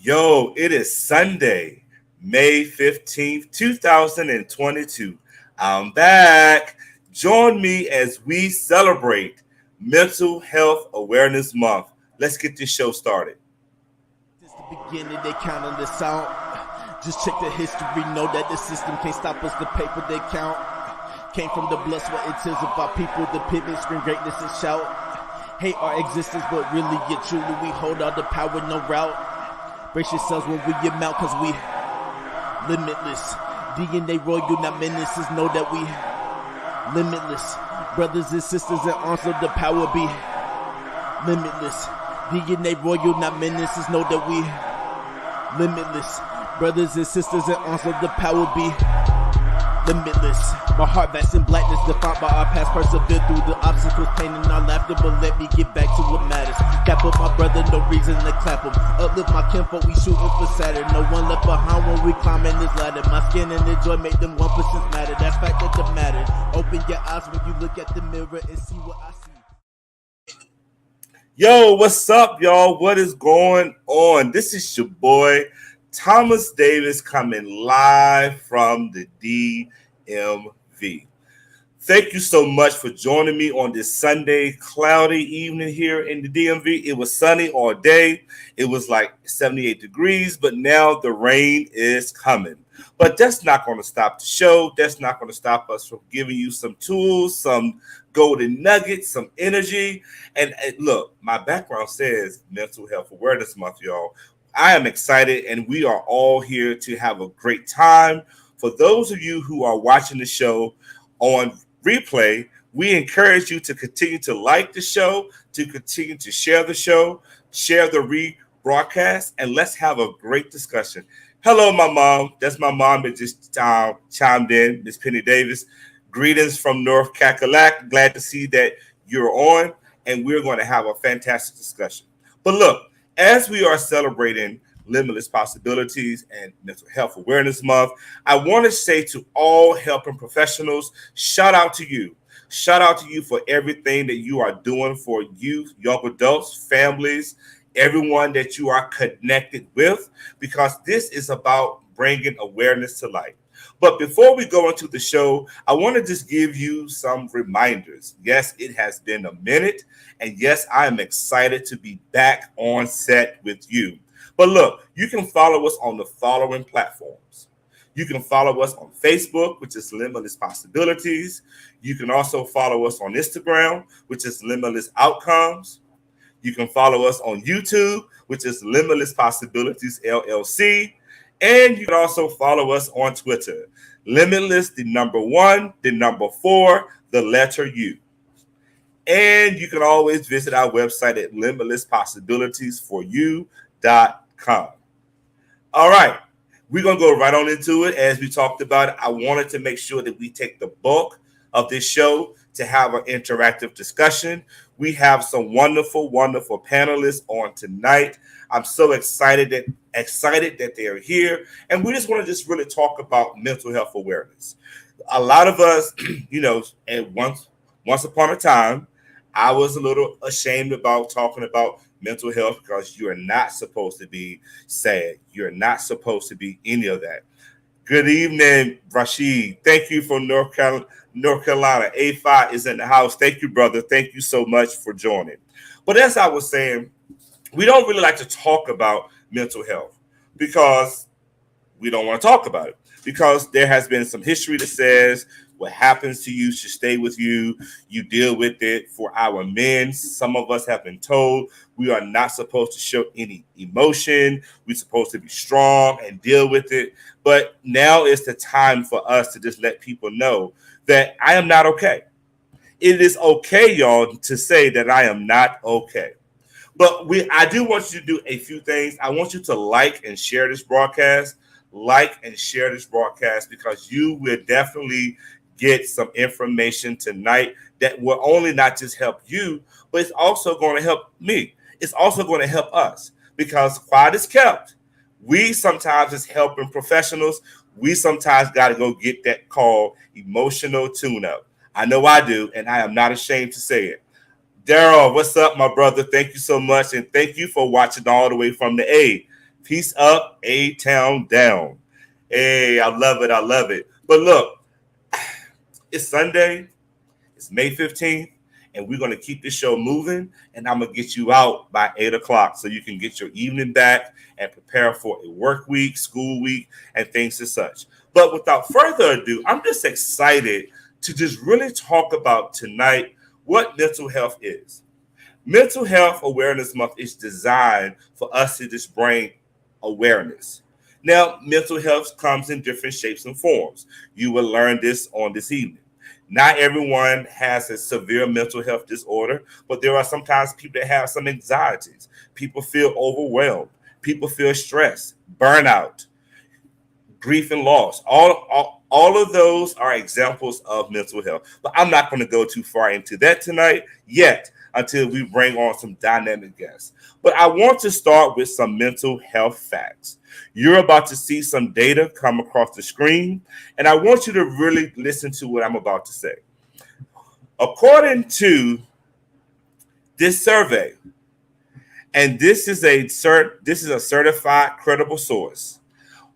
Yo, it is Sunday, May 15th, 2022. I'm back. Join me as we celebrate Mental Health Awareness Month. Let's get this show started. Since the beginning, they counting this out. Just check the history, know that the system can't stop us. The paper they count came from the blood, sweat, and tears of our people. The pivot, scream greatness and shout. Hate our existence, but really, yet truly, we hold all the power, no route. Brace yourselves when we amount, cause we limitless. DNA royal, not menaces, know that we limitless. Brothers and sisters in arms, so the power be limitless. DNA royal, not menaces, know that we limitless. Brothers and sisters in arms, so the power be limitless. My heart vast in blackness, defined by our past, persevere through the obstacles, pain and our laughter, but let me get back to what matters. Cap up my brother, no reason to clap him. Uplift my kinfolk, we shooting for Saturn. No one left behind when we climbing this ladder. My skin and the joy make them 1% matter. That's fact that the matter. Open your eyes when you look at the mirror and see what I see. Yo, what's up, y'all? What is going on? This is your boy, Thomas Davis, coming live from the DMV. Thank you so much for joining me on this Sunday cloudy evening here in the DMV. It was sunny all day. It was like 78 degrees, but now the rain is coming. But that's not going to stop the show. That's not going to stop us from giving you some tools, some golden nuggets, some energy. And look, my background says Mental Health Awareness Month, y'all. I am excited, and we are all here to have a great time. For those of you who are watching the show on replay, we encourage you to continue to like the show, to continue to share the show, share the rebroadcast, and let's have a great discussion. Hello, my mom. That's my mom that just chimed in, Miss Penny Davis. Greetings from North Cackalack. Glad to see that you're on, and we're going to have a fantastic discussion. But look, as we are celebrating Limitless Possibilities and Mental Health Awareness Month, I want to say to all helping professionals, shout out to you. Shout out to you for everything that you are doing for youth, young adults, families, everyone that you are connected with, because this is about bringing awareness to light. But before we go into the show, I want to just give you some reminders. Yes, it has been a minute. And yes, I am excited to be back on set with you. But look, you can follow us on the following platforms. You can follow us on Facebook, which is Limitless Possibilities. You can also follow us on Instagram, which is Limitless Outcomes. You can follow us on YouTube, which is Limitless Possibilities LLC. And you can also follow us on Twitter, Limitless, the number 1, the number 4, the letter U. And you can always visit our website at limitlesspossibilitiesforyou.com. All right, we're going to go right on into it. As we talked about it, I wanted to make sure that we take the bulk of this show to have an interactive discussion. We have some wonderful, wonderful panelists on tonight. I'm so excited that they're here. And we just want to just really talk about mental health awareness. A lot of us, and once upon a time, I was a little ashamed about talking about mental health because you are not supposed to be sad. You're not supposed to be any of that. Good evening, Rashid. Thank you from North Carolina. A5 is in the house. Thank you, brother. Thank you so much for joining. But as I was saying, we don't really like to talk about mental health because we don't want to talk about it, because there has been some history that says what happens to you should stay with you. You deal with it. For our men, some of us have been told we are not supposed to show any emotion. We're supposed to be strong and deal with it. But now is the time for us to just let people know that I am not okay. It is okay, y'all, to say that I am not okay. But I do want you to do a few things. I want you to like and share this broadcast. Like and share this broadcast, because you will definitely get some information tonight that will only not just help you, but it's also going to help me. It's also going to help us, because quiet is kept. We sometimes, as helping professionals, we sometimes got to go get that called emotional tune-up. I know I do, and I am not ashamed to say it. Daryl, what's up, my brother? Thank you so much, and thank you for watching all the way from the A. Peace up, A-Town down. Hey, I love it. I love it. But look, it's Sunday. It's May 15th. And we're going to keep this show moving. And I'm going to get you out by 8 o'clock so you can get your evening back and prepare for a work week, school week, and things as such. But without further ado, I'm just excited to just really talk about tonight what mental health is. Mental Health Awareness Month is designed for us to just bring awareness. Now, mental health comes in different shapes and forms. You will learn this on this evening. Not everyone has a severe mental health disorder, but there are sometimes people that have some anxieties. People feel overwhelmed. People feel stressed, burnout, grief and loss. All of those are examples of mental health. But I'm not going to go too far into that tonight yet until we bring on some dynamic guests. But I want to start with some mental health facts. You're about to see some data come across the screen, and I want you to really listen to what I'm about to say. According to this survey, and this is a certified credible source,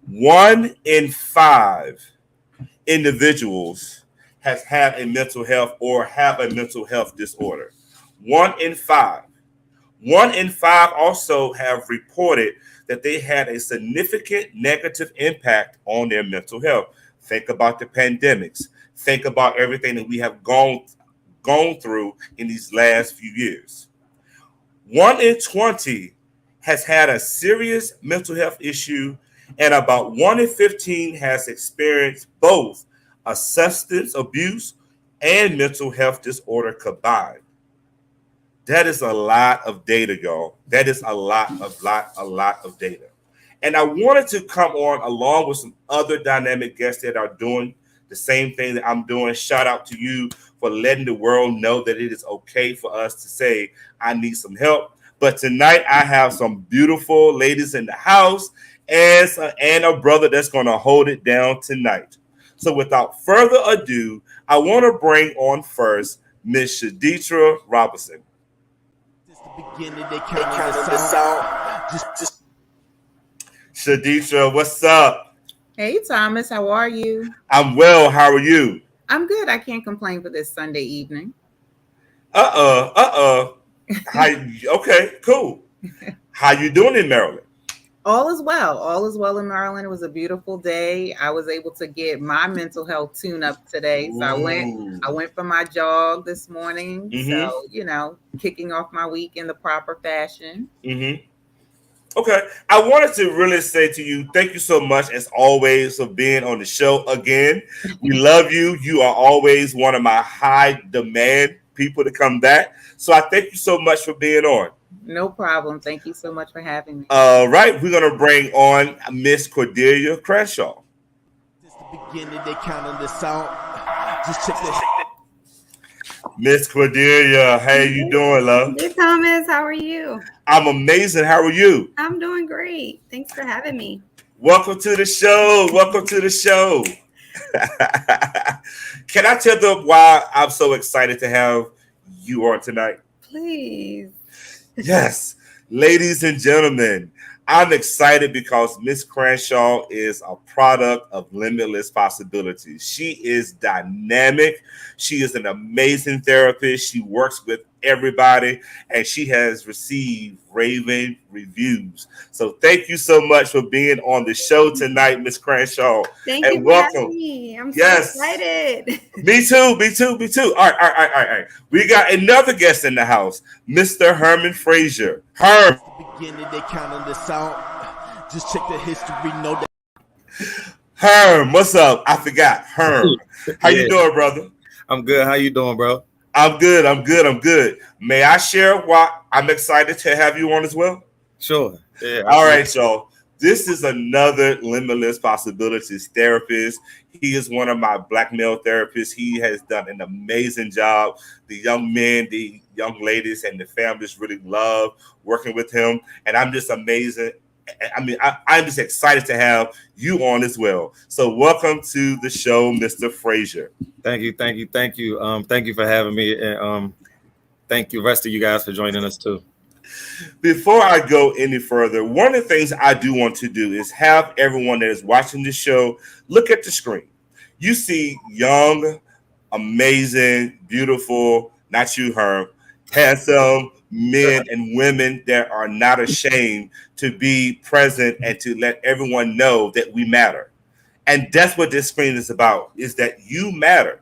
1 in 5 individuals has had a mental health or have a mental health disorder. 1 in 5. 1 in 5 also have reported that they had a significant negative impact on their mental health. Think about the pandemics. Think about everything that we have gone through in these last few years. 1 in 20 has had a serious mental health issue, and about 1 in 15 has experienced both a substance abuse and mental health disorder combined. That is a lot of data, y'all. That is a lot of data. And I wanted to come on along with some other dynamic guests that are doing the same thing that I'm doing. Shout out to you for letting the world know that it is okay for us to say, I need some help. But tonight I have some beautiful ladies in the house and a brother that's going to hold it down tonight. So without further ado, I want to bring on first Miss Shaditra Robinson. Beginning, they counting this out. Just Shaditra, what's up? Hey, Thomas, how are you? I'm well. How are you? I'm good. I can't complain for this Sunday evening. Okay, cool. How you doing in Maryland? All is well. All is well in Maryland. It was a beautiful day. I was able to get my mental health tune up today. So I went for my jog this morning. Mm-hmm. So, kicking off my week in the proper fashion. Mm-hmm. Okay. I wanted to really say to you, thank you so much, as always, for being on the show again. We love you. You are always one of my high demand people to come back. So I thank you so much for being on. No problem. Thank you so much for having me. All right. We're going to bring on Miss Cordelia Crenshaw. This the beginning. They counting this out. Just check this. Miss Cordelia, how you doing, love? Hey, Thomas. How are you? I'm amazing. How are you? I'm doing great. Thanks for having me. Welcome to the show. Welcome to the show. Can I tell them why I'm so excited to have you on tonight? Please. Yes, ladies and gentlemen, I'm excited because Miss Crenshaw is a product of limitless possibilities. She is dynamic. She is an amazing therapist. She works with everybody, and she has received raving reviews. So thank you so much for being on the show tonight, Miss Crenshaw. Thank you for having me. I'm so excited. Me too. All right. We got another guest in the house, Mr. Herman Frazier. Herm. Beginning, they counting this out. Just check the history, know that. Herm, what's up? I forgot. Herm. How you doing, brother? I'm good. How you doing, bro? I'm good. May I share why I'm excited to have you on as well? Sure. Yeah. All right, y'all. This is another Limitless Possibilities therapist. He is one of my black male therapists. He has done an amazing job. The young men, the young ladies, and the families really love working with him. And I'm just amazing. I'm just excited to have you on as well. So welcome to the show, Mr. Frazier. Thank you. Thank you for having me. And thank you, rest of you guys, for joining us too. Before I go any further, one of the things I do want to do is have everyone that is watching this show look at the screen. You see young, amazing, beautiful, not you, Herm, handsome men and women that are not ashamed to be present and to let everyone know that we matter. And that's what this screen is about, is that you matter.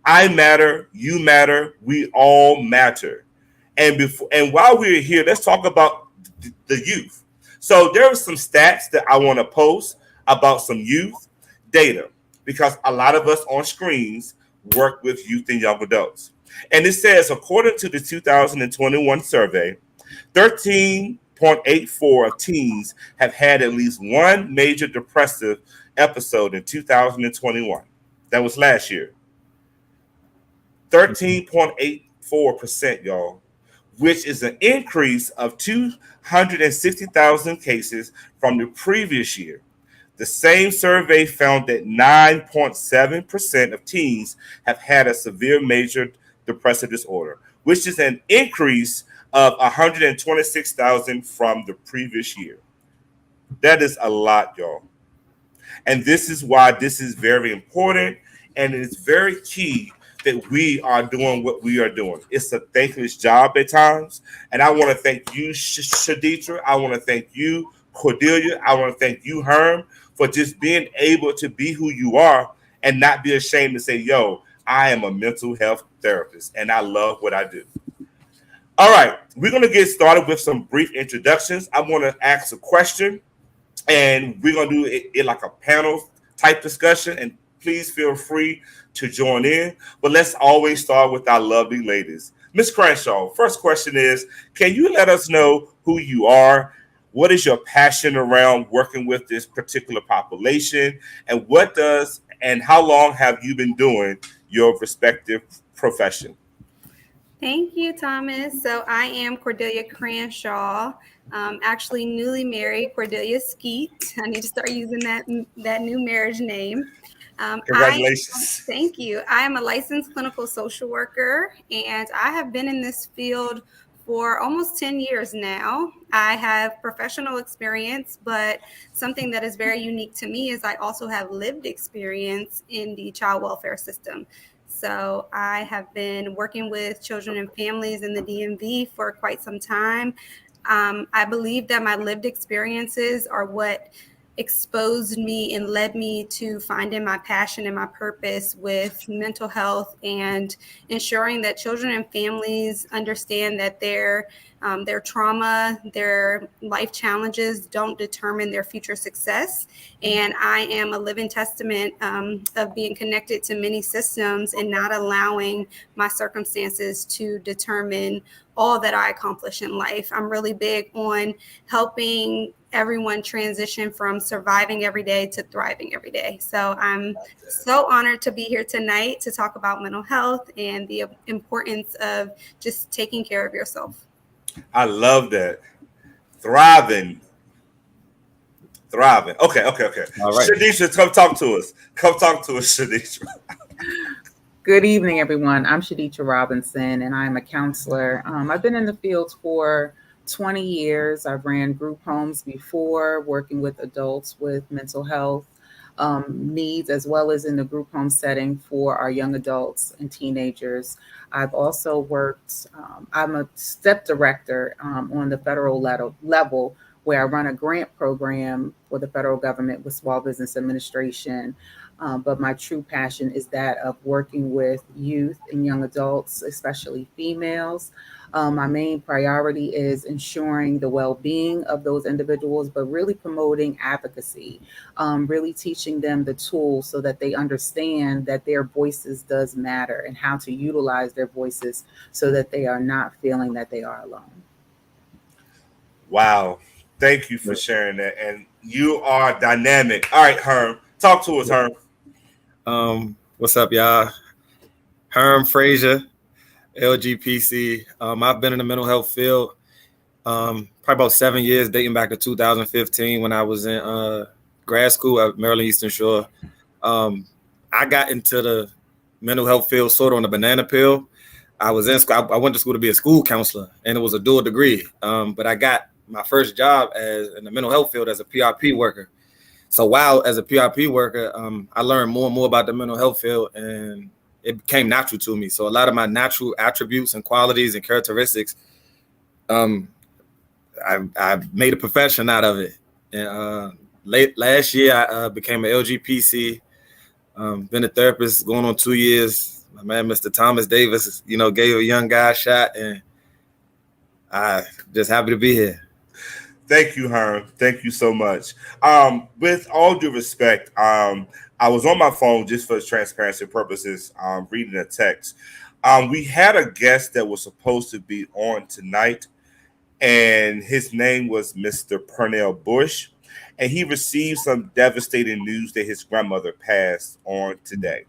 I matter, you matter, we all matter. And while we're here, let's talk about the youth. So there are some stats that I want to post about some youth data, because a lot of us on screens work with youth and young adults. And it says, according to the 2021 survey, 13.84 of teens have had at least one major depressive episode in 2021. That was last year. 13.84%, y'all, which is an increase of 260,000 cases from the previous year. The same survey found that 9.7% of teens have had a severe major depressive disorder, which is an increase of 126,000 from the previous year. That is a lot, y'all. And this is why this is very important, and it is very key that we are doing what we are doing. It's a thankless job at times. And I want to thank you, Shaditra. I want to thank you, Cordelia. I want to thank you, Herm, for just being able to be who you are and not be ashamed to say, yo, I am a mental health therapist and I love what I do. All right, we're going to get started with some brief introductions. I want to ask a question, and we're going to do it like a panel type discussion, and please feel free to join in. But let's always start with our lovely ladies. Ms. Cranshaw, first question is, can you let us know who you are? What is your passion around working with this particular population? And how long have you been doing your respective profession? Thank you, Thomas. So I am Cordelia Cranshaw, actually newly married, Cordelia Skeet. I need to start using that new marriage name. Congratulations. Thank you. I am a licensed clinical social worker, and I have been in this field for almost 10 years now. I have professional experience, but something that is very unique to me is I also have lived experience in the child welfare system. So I have been working with children and families in the DMV for quite some time. I believe that my lived experiences are what exposed me and led me to finding my passion and my purpose with mental health and ensuring that children and families understand that their trauma, their life challenges don't determine their future success. And I am a living testament of being connected to many systems and not allowing my circumstances to determine all that I accomplish in life. I'm really big on helping everyone transition from surviving every day to thriving every day. So I'm so honored to be here tonight to talk about mental health and the importance of just taking care of yourself. I love that. Thriving. Okay. All right. Shadisha, come talk to us, Shadisha. Good evening, everyone. I'm Shadisha Robinson, and I'm a counselor. I've been in the field for 20 years. I've ran group homes before, working with adults with mental health needs, as well as in the group home setting for our young adults and teenagers. I've also worked, I'm a step director on the federal level, where I run a grant program for the federal government with Small Business Administration. But my true passion is that of working with youth and young adults, especially females. My main priority is ensuring the well-being of those individuals, but really promoting advocacy, really teaching them the tools so that they understand that their voices does matter and how to utilize their voices so that they are not feeling that they are alone. Wow. Thank you for sharing that. And you are dynamic. All right, Herm, talk to us, Herm. What's up, y'all? Herm Frazier, LGPC. I've been in the mental health field probably about 7 years, dating back to 2015 when I was in grad school at Maryland Eastern Shore. I got into the mental health field sort of on the banana peel. I was in school. I went to school to be a school counselor, and it was a dual degree. But I got my first job in the mental health field as a PRP worker. So while as a PRP worker, I learned more and more about the mental health field, and it became natural to me. So a lot of my natural attributes and qualities and characteristics, I made a profession out of it. And last year, I became an LGPC. Been a therapist going on 2 years. My man, Mr. Thomas Davis, gave a young guy a shot, and I just happy to be here. Thank you, Herm. Thank you so much. With all due respect, I was on my phone just for transparency purposes, reading a text. We had a guest that was supposed to be on tonight, and his name was Mr. Pernell Bush, and he received some devastating news that his grandmother passed on today.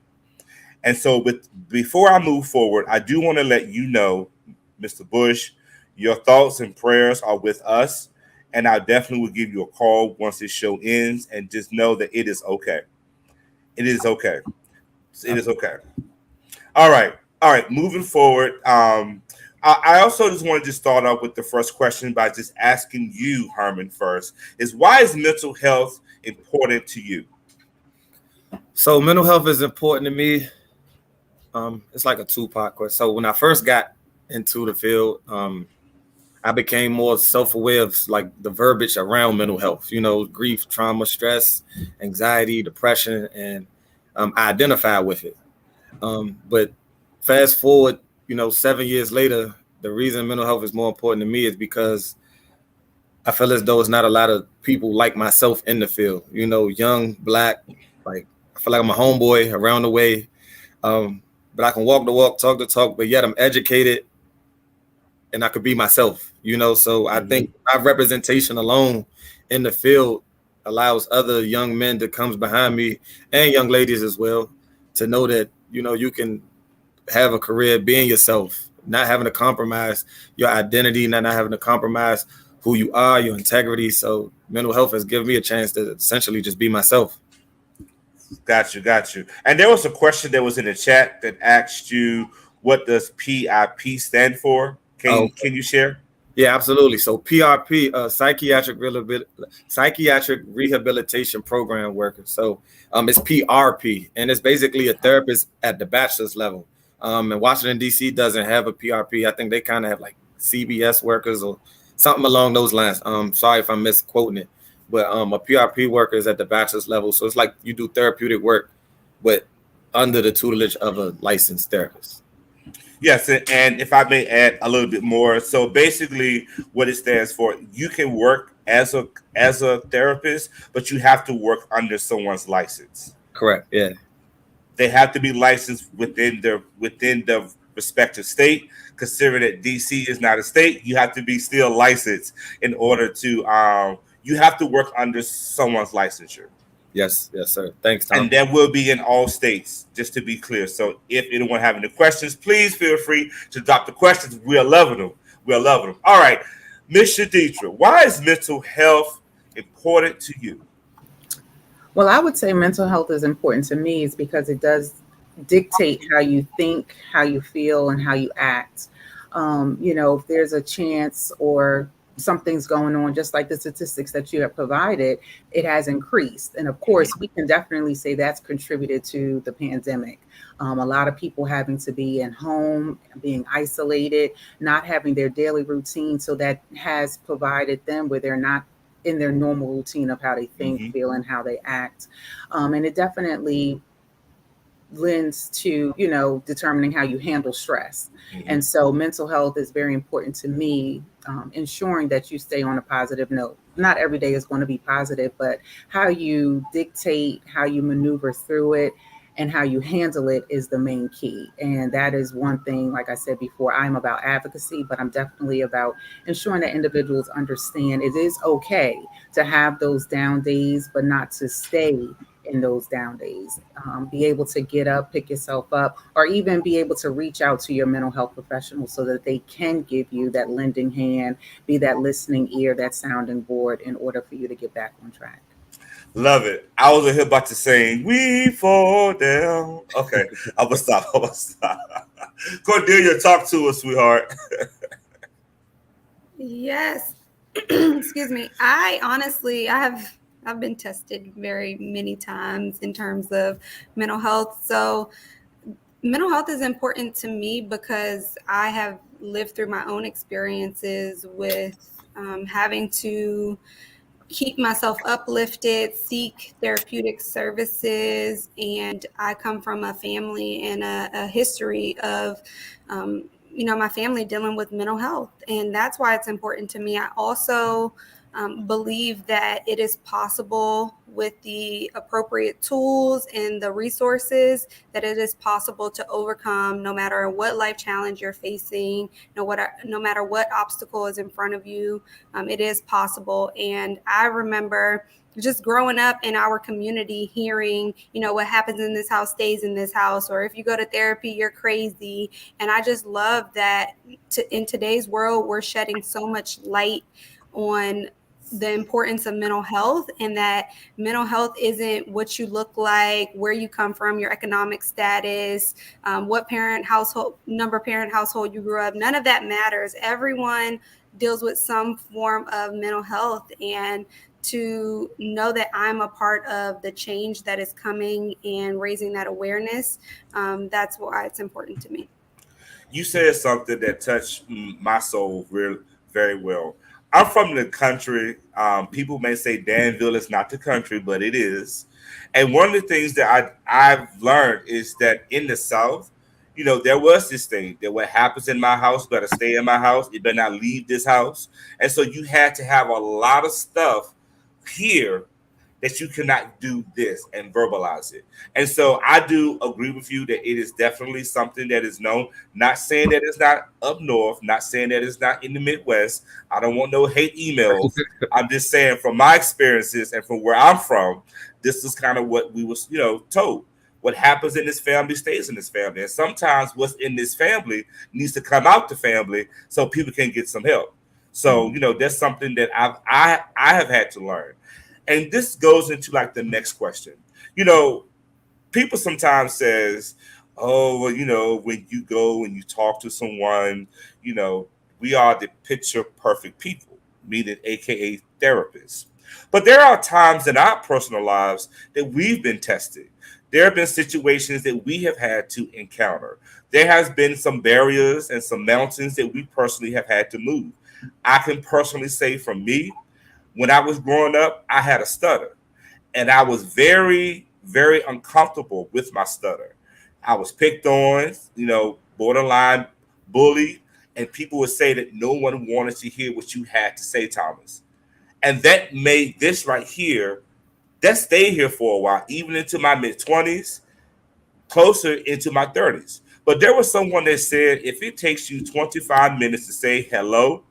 And so before I move forward, I do want to let you know, Mr. Bush, your thoughts and prayers are with us. And I definitely will give you a call once this show ends, and just know that it is okay. It is okay. It is okay. All right. Moving forward. I also just wanted to start off with the first question by just asking you, Herman, first, is why is mental health important to you? So mental health is important to me. It's like a two-part question. So when I first got into the field, I became more self-aware of like the verbiage around mental health, grief, trauma, stress, anxiety, depression, and I identified with it. But fast forward, 7 years later, the reason mental health is more important to me is because I feel as though it's not a lot of people like myself in the field, young, Black, like I feel like I'm a homeboy around the way. But I can walk the walk, talk the talk, but yet I'm educated and I could be myself, So I think my representation alone in the field allows other young men that comes behind me and young ladies as well to know that, you can have a career being yourself, not having to compromise your identity, not having to compromise who you are, your integrity. So mental health has given me a chance to essentially just be myself. Got you. And there was a question that was in the chat that asked you, what does PIP stand for? Can you share? Yeah, absolutely. So PRP, psychiatric rehabilitation program worker. So it's PRP, and it's basically a therapist at the bachelor's level. And Washington, D.C. doesn't have a PRP. I think they kind of have like CBS workers or something along those lines. Sorry if I'm misquoting it. But a PRP worker is at the bachelor's level. So it's like you do therapeutic work, but under the tutelage of a licensed therapist. Yes, and if I may add a little bit more. So basically what it stands for, you can work as a therapist, but you have to work under someone's license. Correct, yeah. They have to be licensed within the respective state. Considering that DC is not a state, you have to be still licensed in order to you have to work under someone's licensure. Yes, sir. Thanks, Tom. And that will be in all states, just to be clear. So if anyone have any questions, please feel free to drop the questions. We are loving them. All right, Ms. Shaditra, why is mental health important to you? Well, I would say mental health is important to me is because it does dictate how you think, how you feel, and how you act. If there's a chance or something's going on, just like the statistics that you have provided, it has increased. And of course, we can definitely say that's contributed to the pandemic. A lot of people having to be at home, being isolated, not having their daily routine. So that has provided them where they're not in their normal routine of how they think, feel, and how they act. And it definitely lends to, determining how you handle stress. And so mental health is very important to me, ensuring that you stay on a positive note. Not every day is going to be positive, but how you dictate, how you maneuver through it, and how you handle it is the main key. And that is one thing, like I said before, I'm about advocacy, but I'm definitely about ensuring that individuals understand it is okay to have those down days, but not to stay in those down days. Be able to get up, pick yourself up, or even be able to reach out to your mental health professional so that they can give you that lending hand, be that listening ear, that sounding board in order for you to get back on track. Love it. I was about to sing, we fall down. Okay, I'm gonna stop. Cordelia, talk to us, sweetheart. Yes. Excuse me. I've been tested very many times in terms of mental health. So mental health is important to me because I have lived through my own experiences with having to keep myself uplifted, seek therapeutic services, and I come from a family and a history of, my family dealing with mental health, and that's why it's important to me. I also believe that it is possible with the appropriate tools and the resources that it is possible to overcome no matter what life challenge you're facing, no matter what obstacle is in front of you. It is possible. And I remember just growing up in our community hearing, what happens in this house stays in this house, or if you go to therapy, you're crazy. And I just love that in today's world, we're shedding so much light on the importance of mental health, and that mental health isn't what you look like, where you come from, your economic status, what parent household you grew up. None of that matters. Everyone deals with some form of mental health, and to know that I'm a part of the change that is coming and raising that awareness, that's why it's important to me. You said something that touched my soul very well. I'm from the country. People may say Danville is not the country, but it is. And one of the things that I've learned is that in the South, there was this thing that what happens in my house better stay in my house. It better not leave this house. And so you had to have a lot of stuff here that you cannot do this and verbalize it. And so I do agree with you that it is definitely something that is known. Not saying that it's not up north, not saying that it's not in the Midwest. I don't want no hate emails. I'm just saying from my experiences and from where I'm from, this is kind of what we was, told. What happens in this family stays in this family. And sometimes what's in this family needs to come out the family so people can get some help. So, that's something that I have had to learn. And this goes into like the next question. People sometimes says, oh, well, when you go and you talk to someone, we are the picture perfect people, meaning AKA therapists. But there are times in our personal lives that we've been tested. There have been situations that we have had to encounter. There has been some barriers and some mountains that we personally have had to move. I can personally say for me, when I was growing up, I had a stutter, and I was very, very uncomfortable with my stutter. I was picked on, borderline bully, and people would say that no one wanted to hear what you had to say, Thomas. And that made this right here, that stayed here for a while, even into my mid-20s, closer into my 30s. But there was someone that said, if it takes you 25 minutes to say hello,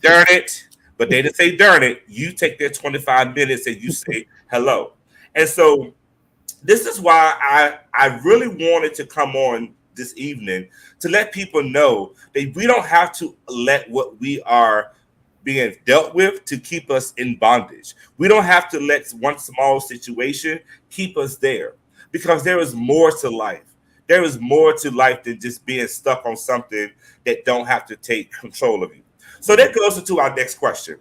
darn it. But they didn't say darn it. You take their 25 minutes and you say hello. And so this is why I really wanted to come on this evening to let people know that we don't have to let what we are being dealt with to keep us in bondage. We don't have to let one small situation keep us there, because there is more to life. There is more to life than just being stuck on something that don't have to take control of you. So that goes into our next question.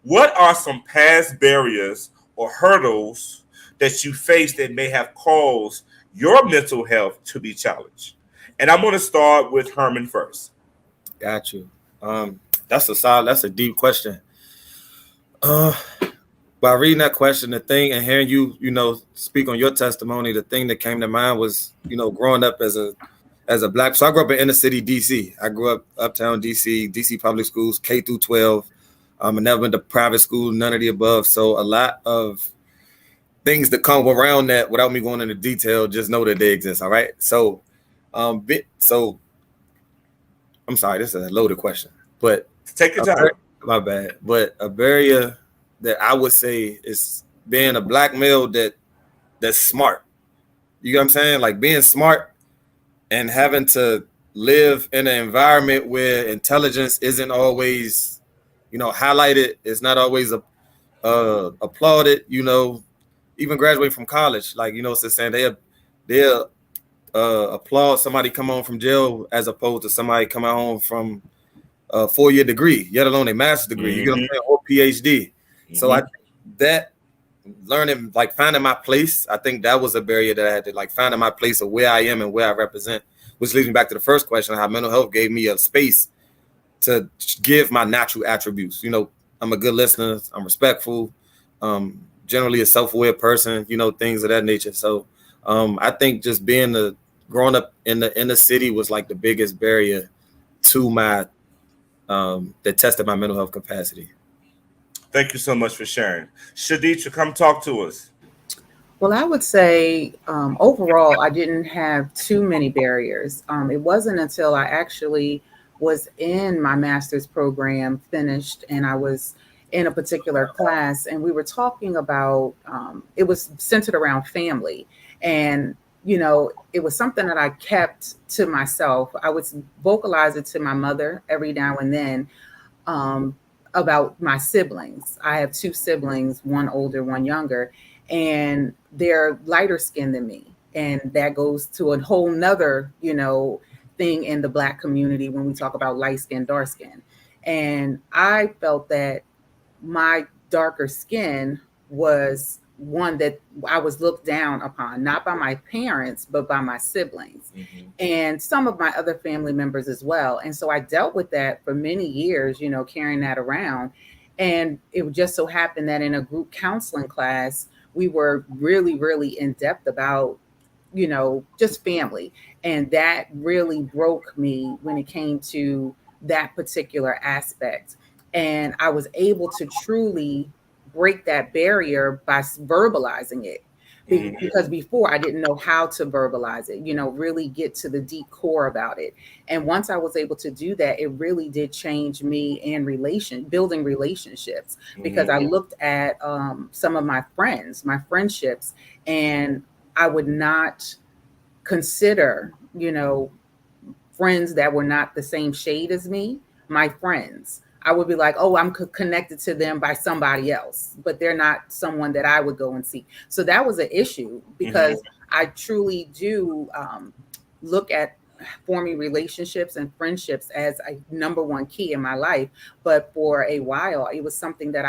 What are some past barriers or hurdles that you face that may have caused your mental health to be challenged? And I'm going to start with Herman first. Got you. That's a deep question. By reading that question, the thing and hearing you, speak on your testimony, the thing that came to mind was, growing up as a Black. So I grew up in inner city DC. I grew up uptown DC public schools, K through 12. I never been to private school, none of the above. So a lot of things that come around that, without me going into detail, just know that they exist. All right. So, I'm sorry, this is a loaded question, but take your time. My bad. But a barrier that I would say is being a Black male that's smart. You know what I'm saying? Like being smart and having to live in an environment where intelligence isn't always, highlighted. It's not always applauded. Even graduate from college, like, it's saying they're applaud somebody come home from jail as opposed to somebody coming home from a 4-year degree, yet alone a master's degree, you get what I'm saying, or PhD. So I think that learning, like finding my place, I think that was a barrier that I had to like finding my place of where I am and where I represent, which leads me back to the first question, how mental health gave me a space to give my natural attributes. You know, I'm a good listener, I'm respectful, generally a self-aware person, you know, things of that nature. So I think just growing up in the inner city was like the biggest barrier to my that tested my mental health capacity. Thank you so much for sharing. Shaditra, come talk to us. Well, I would say overall, I didn't have too many barriers. It wasn't until I actually was in my master's program, finished, and I was in a particular class, and we were talking about, it was centered around family. And, you know, it was something that I kept to myself. I would vocalize it to my mother every now and then about my siblings. I have 2 siblings, one older, one younger, and they're lighter skinned than me. And that goes to a whole nother, you know, thing in the Black community when we talk about light skin, dark skin. And I felt that my darker skin was one that I was looked down upon, not by my parents, but by my siblings and some of my other family members as well. And so I dealt with that for many years, you know, carrying that around. And it just so happened that in a group counseling class, we were really, really in depth about, you know, just family. And that really broke me when it came to that particular aspect. And I was able to truly break that barrier by verbalizing it. Because before I didn't know how to verbalize it, you know, really get to the deep core about it. And once I was able to do that, it really did change me in building relationships, because I looked at some of my friendships, and I would not consider, you know, friends that were not the same shade as me, my friends. I would be like, oh, I'm connected to them by somebody else, but they're not someone that I would go and see. So that was an issue, because I truly do look at forming relationships and friendships as a number one key in my life. But for a while, it was something that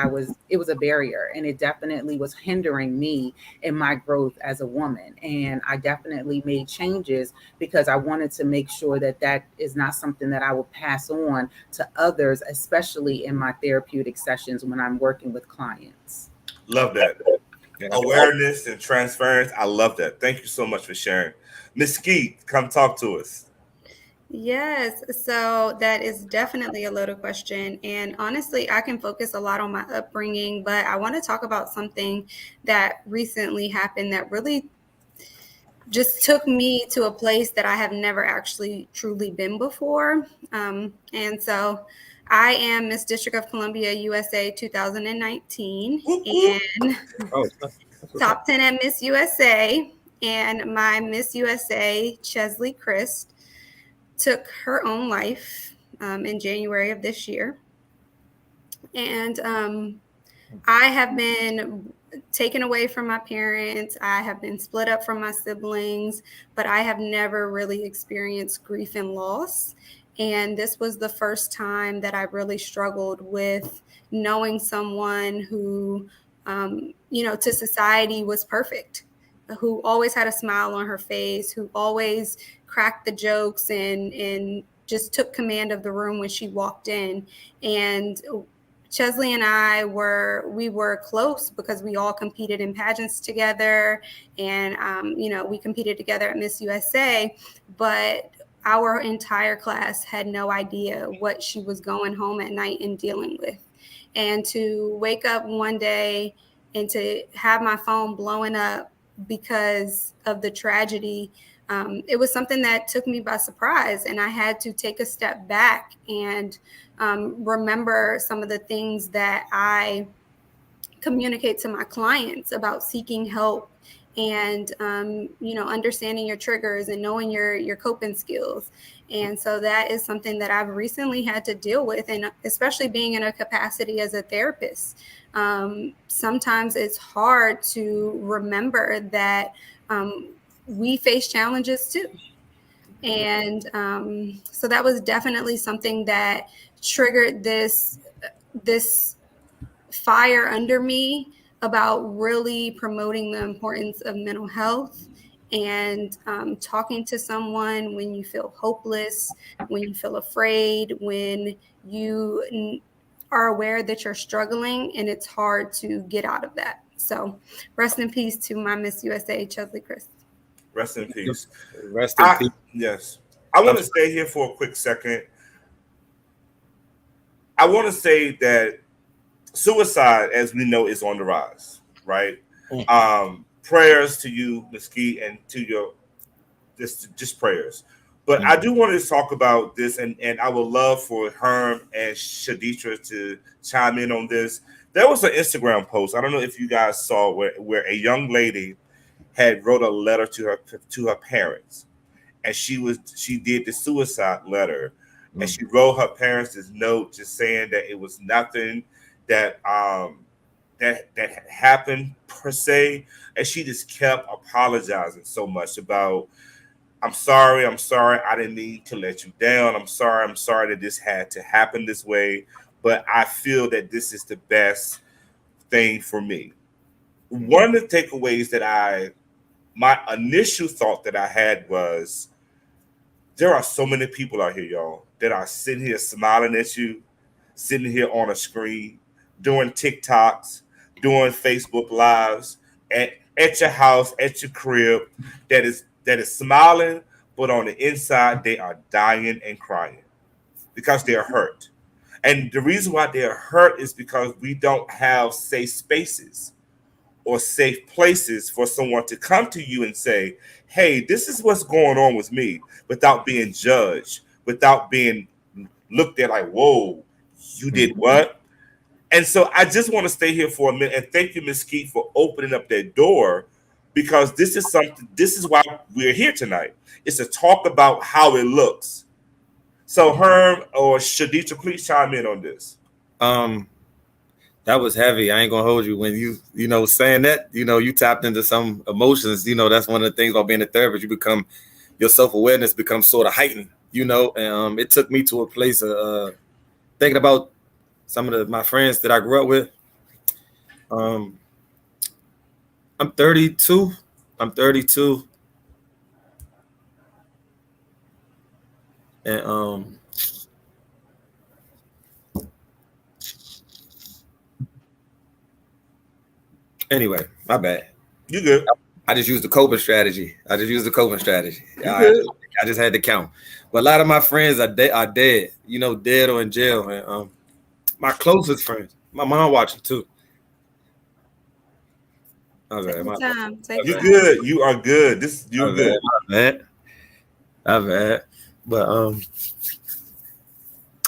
it was a barrier, and it definitely was hindering me in my growth as a woman. And I definitely made changes because I wanted to make sure that that is not something that I would pass on to others, especially in my therapeutic sessions when I'm working with clients. Love that. Awareness and transference. I love that. Thank you so much for sharing. Ms. Skeet, come talk to us. Yes, so that is definitely a loaded question. And honestly, I can focus a lot on my upbringing, but I want to talk about something that recently happened that really just took me to a place that I have never actually truly been before. And so I am Miss District of Columbia USA 2019 and top 10 at Miss USA. And my Miss USA, Chesley Christ, took her own life in January of this year. And I have been taken away from my parents. I have been split up from my siblings, but I have never really experienced grief and loss. And this was the first time that I really struggled with knowing someone who, you know, to society was perfect, who always had a smile on her face, who always cracked the jokes and just took command of the room when she walked in. And Chesley and I were close because we all competed in pageants together, and you know, we competed together at Miss USA, but our entire class had no idea what she was going home at night and dealing with. And to wake up one day and to have my phone blowing up because of the tragedy, it was something that took me by surprise, and I had to take a step back and remember some of the things that I communicate to my clients about seeking help and you know, understanding your triggers and knowing your coping skills. And so that is something that I've recently had to deal with, and especially being in a capacity as a therapist. Sometimes it's hard to remember that we face challenges too. And so that was definitely something that triggered this fire under me about really promoting the importance of mental health and talking to someone when you feel hopeless, when you feel afraid, when you are aware that you're struggling and it's hard to get out of that. So rest in peace to my Miss USA, Chelsea Chris. Rest in peace. Rest in peace. Yes. I want to stay here for a quick second. I want to say that suicide, as we know, is on the rise, right? Prayers to you, Mesquite, and to your just prayers. But I do want to talk about this, and I would love for Herm and Shaditra to chime in on this. There was an Instagram post. I don't know if you guys saw where a young lady had wrote a letter to her parents, and she did the suicide letter, and she wrote her parents this note just saying that it was nothing that that happened per se, and she just kept apologizing so much about, I'm sorry, I didn't mean to let you down. I'm sorry that this had to happen this way, but I feel that this is the best thing for me. One of the takeaways that my initial thought that I had was, there are so many people out here, y'all, that are sitting here smiling at you, sitting here on a screen, doing TikToks, doing Facebook Lives at your house, at your crib, that is smiling, but on the inside they are dying and crying because they are hurt. And the reason why they are hurt is because we don't have safe spaces or safe places for someone to come to you and say, hey, this is what's going on with me, without being judged, without being looked at like, whoa, you did what? And so I just want to stay here for a minute and thank you, Ms. Keith, for opening up that door, because this is why we're here tonight. It's to talk about how it looks. So Herm or Shaditra, please chime in on this. That was heavy. I ain't gonna hold you when you saying that, you tapped into some emotions. That's one of the things about being a therapist. Your self-awareness becomes sort of heightened, and it took me to a place of thinking about some of my friends that I grew up with. I'm 32. And anyway, my bad. You good. I just used the coping strategy. I just had to count. But a lot of my friends are dead, dead or in jail. And my closest friends, my mom watching too. Take your time. You're good. You are good. You're good. I've had. But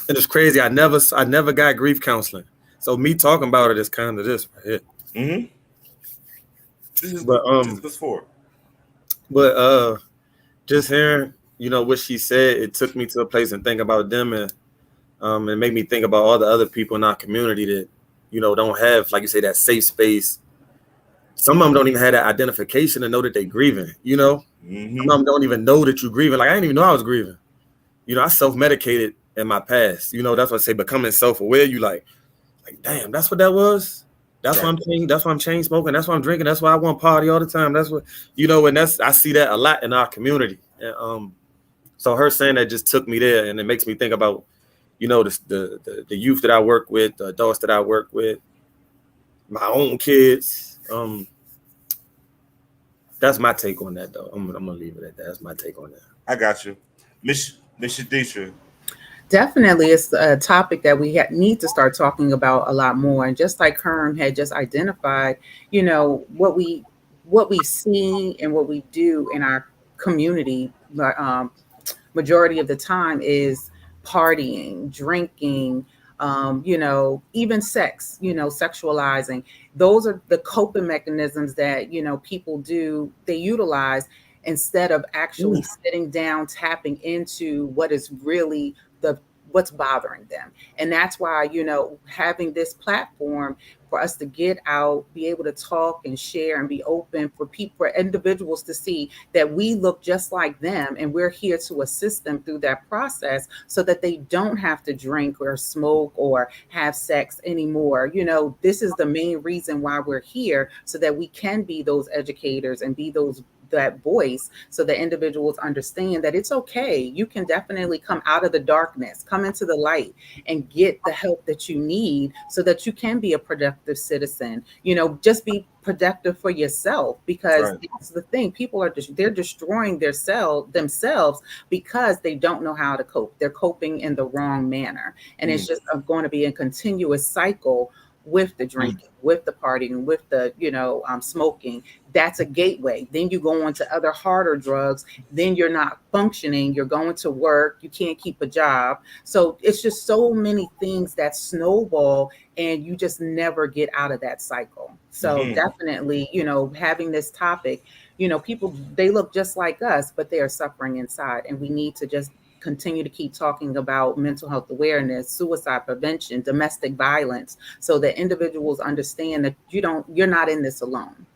it was crazy. I never got grief counseling. So me talking about it is kind of this right here. Mm-hmm. This is for. But just hearing, what she said, it took me to a place and think about them, and it made me think about all the other people in our community that, don't have, like you say, that safe space. Some of them don't even have that identification to know that they're grieving, Mm-hmm. Some of them don't even know that you're grieving. Like, I didn't even know I was grieving. I self-medicated in my past. That's what I say, becoming self-aware. You like, damn, that's what that was. That's why I'm chain. That's why I'm chain smoking. That's why I'm drinking. That's why I want party all the time. That's what, and I see that a lot in our community. And so her saying that just took me there, and it makes me think about, the youth that I work with, the adults that I work with, my own kids. That's my take on that, though. I'm gonna leave it at that. That's my take on that. I got you, Miss Shaditra. Definitely, it's a topic that we need to start talking about a lot more. And just like Herm had just identified, what we see and what we do in our community, majority of the time is partying, drinking, even sex, sexualizing. Those are the coping mechanisms that, people they utilize instead of actually sitting down, tapping into what is really what's bothering them. And that's why, having this platform for us to get out, be able to talk and share and be open for people, for individuals to see that we look just like them, and we're here to assist them through that process so that they don't have to drink or smoke or have sex anymore. This is the main reason why we're here, so that we can be those educators and be that voice, so that individuals understand that it's okay. You can definitely come out of the darkness, come into the light, and get the help that you need so that you can be a productive citizen. Just be productive for yourself, because that's the thing. People they're destroying themselves because they don't know how to cope. They're coping in the wrong manner, and it's just going to be a continuous cycle with the drinking, with the partying, with the smoking. That's a gateway. Then you go on to other harder drugs. Then you're not functioning. You're going to work. You can't keep a job. So it's just so many things that snowball, and you just never get out of that cycle. So definitely, having this topic, people, they look just like us, but they are suffering inside, and we need to just continue to keep talking about mental health awareness, suicide prevention, domestic violence, so that individuals understand that you're not in this alone.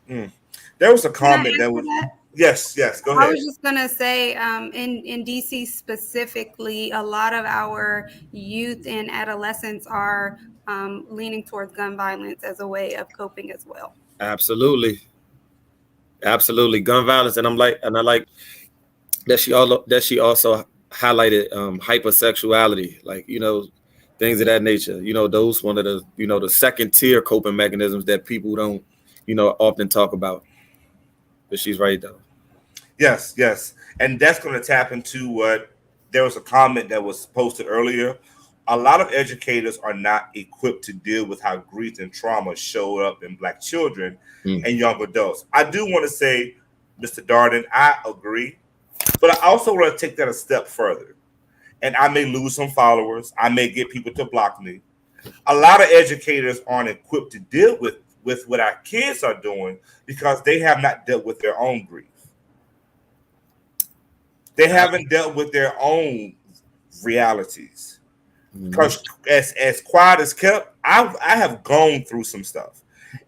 There was a comment that was yes, go ahead. I was just gonna say, in DC specifically, a lot of our youth and adolescents are leaning towards gun violence as a way of coping as well. Absolutely, gun violence, and I like that she also highlighted hypersexuality, like things of that nature. Those one of the the second tier coping mechanisms that people don't often talk about. But she's right though. Yes, and that's going to tap into what there was a comment that was posted earlier. A lot of educators are not equipped to deal with how grief and trauma show up in Black children and young adults. I do want to say, Mr. Darden, I agree. But I also want to take that a step further. And I may lose some followers. I may get people to block me. A lot of educators aren't equipped to deal with what our kids are doing because they have not dealt with their own grief. They haven't dealt with their own realities. Because as quiet as kept, I have gone through some stuff.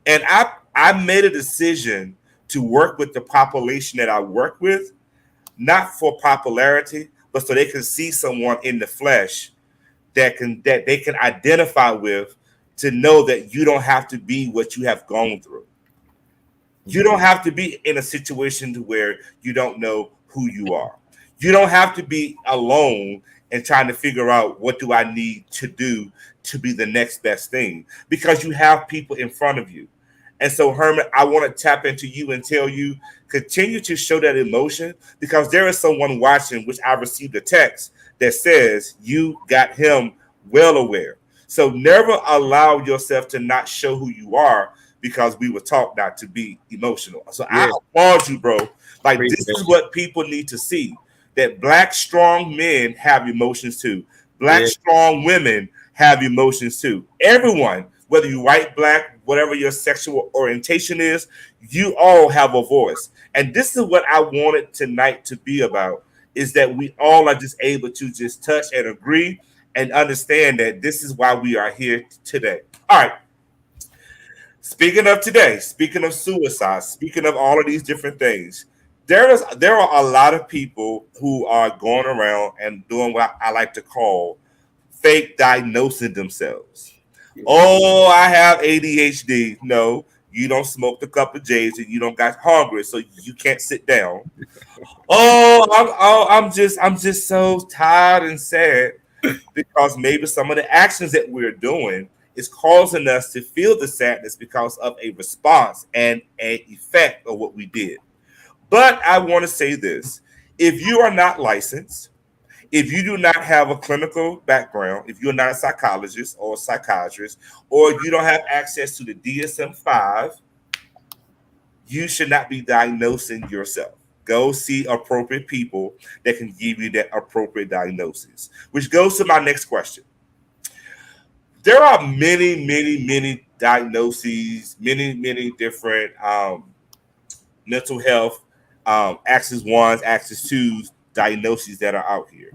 And I made a decision to work with the population that I work with, not for popularity, but so they can see someone in the flesh that they can identify with, to know that you don't have to be what you have gone through. You don't have to be in a situation to where you don't know who you are. You don't have to be alone and trying to figure out what do I need to do to be the next best thing, because you have people in front of you. And so, Herman, I want to tap into you and tell you, continue to show that emotion, because there is someone watching, which I received a text that says you got him well aware. So never allow yourself to not show who you are, because we were taught not to be emotional. So I applaud you, bro. Like, this is what people need to see, that Black strong men have emotions too. Black strong women have emotions too. Everyone, whether you white, Black, whatever your sexual orientation is, you all have a voice. And this is what I wanted tonight to be about, is that we all are just able to just touch and agree and understand that this is why we are here today. All right. Speaking of today, speaking of suicide, speaking of all of these different things, there are a lot of people who are going around and doing what I like to call fake diagnosing themselves. Oh, I have ADHD. No, you don't smoke a cup of J's and you don't got hungry, so you can't sit down. I'm just so tired and sad, because maybe some of the actions that we're doing is causing us to feel the sadness because of a response and an effect of what we did. But I want to say this: if you are not licensed, if you do not have a clinical background, if you're not a psychologist or a psychiatrist, or you don't have access to the DSM-5, you should not be diagnosing yourself. Go see appropriate people that can give you that appropriate diagnosis, which goes to my next question. There are many diagnoses, many different mental health Axis 1s, Axis 2s diagnoses that are out here.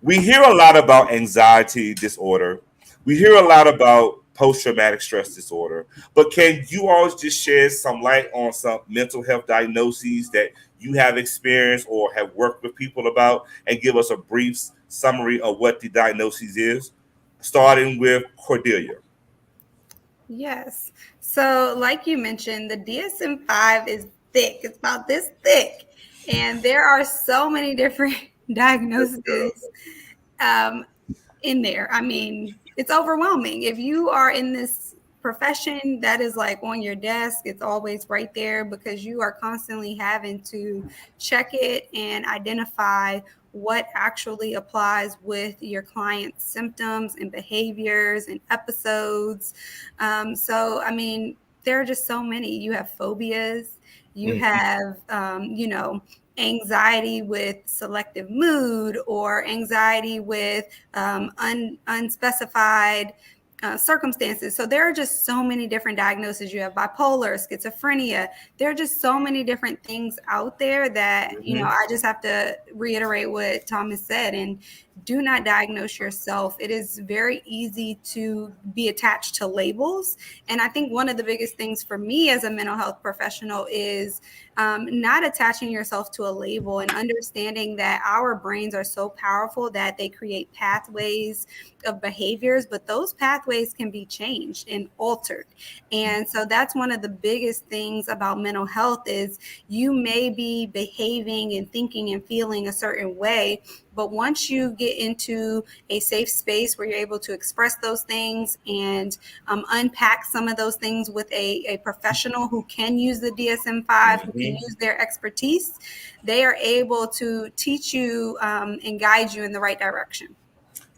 We hear a lot about anxiety disorder. We hear a lot about post-traumatic stress disorder. But can you all just shed some light on some mental health diagnoses that you have experienced or have worked with people about, and give us a brief summary of what the diagnosis is, starting with Cordelia? Yes. So, like you mentioned, the DSM-5 is thick. It's about this thick. And there are so many different diagnoses in there. I mean, it's overwhelming. If you are in this profession that is like on your desk, it's always right there because you are constantly having to check it and identify what actually applies with your client's symptoms and behaviors and episodes. So, I mean, there are just so many. You have phobias, you have, anxiety with selective mood, or anxiety with unspecified circumstances. So there are just so many different diagnoses. You have bipolar, schizophrenia. There are just so many different things out there that, I just have to reiterate what Thomas said, and do not diagnose yourself. It is very easy to be attached to labels. And I think one of the biggest things for me as a mental health professional is not attaching yourself to a label, and understanding that our brains are so powerful that they create pathways of behaviors, but those pathways can be changed and altered. And so that's one of the biggest things about mental health is you may be behaving and thinking and feeling a certain way, but once you get into a safe space where you're able to express those things and unpack some of those things with a professional who can use the DSM-5, who can use their expertise, they are able to teach you and guide you in the right direction.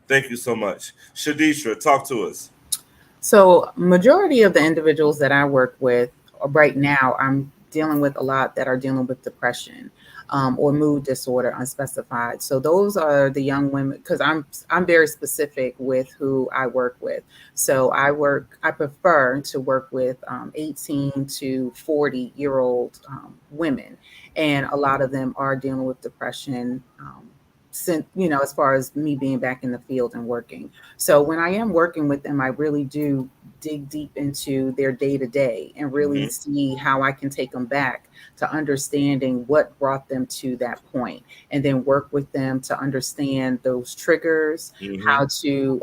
Thank you so much. Shadisha, talk to us. So majority of the individuals that I work with right now, I'm dealing with a lot that are dealing with depression. Or mood disorder, unspecified. So those are the young women, because I'm very specific with who I work with. So I prefer to work with 18 to 40-year-old women, and a lot of them are dealing with depression. Since, as far as me being back in the field and working. So when I am working with them, I really do dig deep into their day-to-day and really see how I can take them back to understanding what brought them to that point, and then work with them to understand those triggers, how to,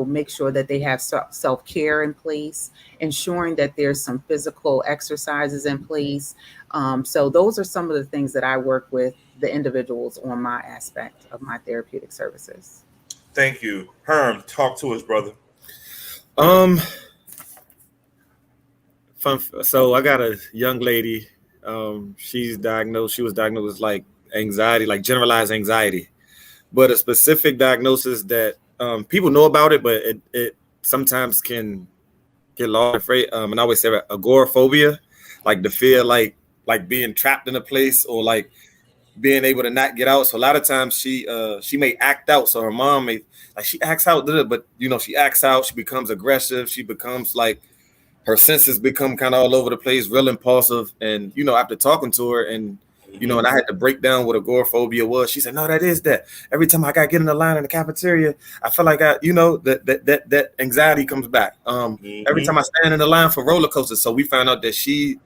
make sure that they have self-care in place, ensuring that there's some physical exercises in place. So those are some of the things that I work with the individuals on my aspect of my therapeutic services. Thank you. Herm, talk to us, brother. So I got a young lady. She was diagnosed with like anxiety, like generalized anxiety, but a specific diagnosis that people know about it, but it sometimes can get lost. And I always say agoraphobia, like the fear, like being trapped in a place, or like being able to not get out. So a lot of times she may act out. So her mom may, like, she acts out, but she acts out, she becomes aggressive, she becomes like, her senses become kind of all over the place, real impulsive. And after talking to her, and and I had to break down what agoraphobia was, she said, no, that is that. Every time I got to get in the line in the cafeteria, I feel like that anxiety comes back. Every time I stand in the line for roller coasters. So we found out that she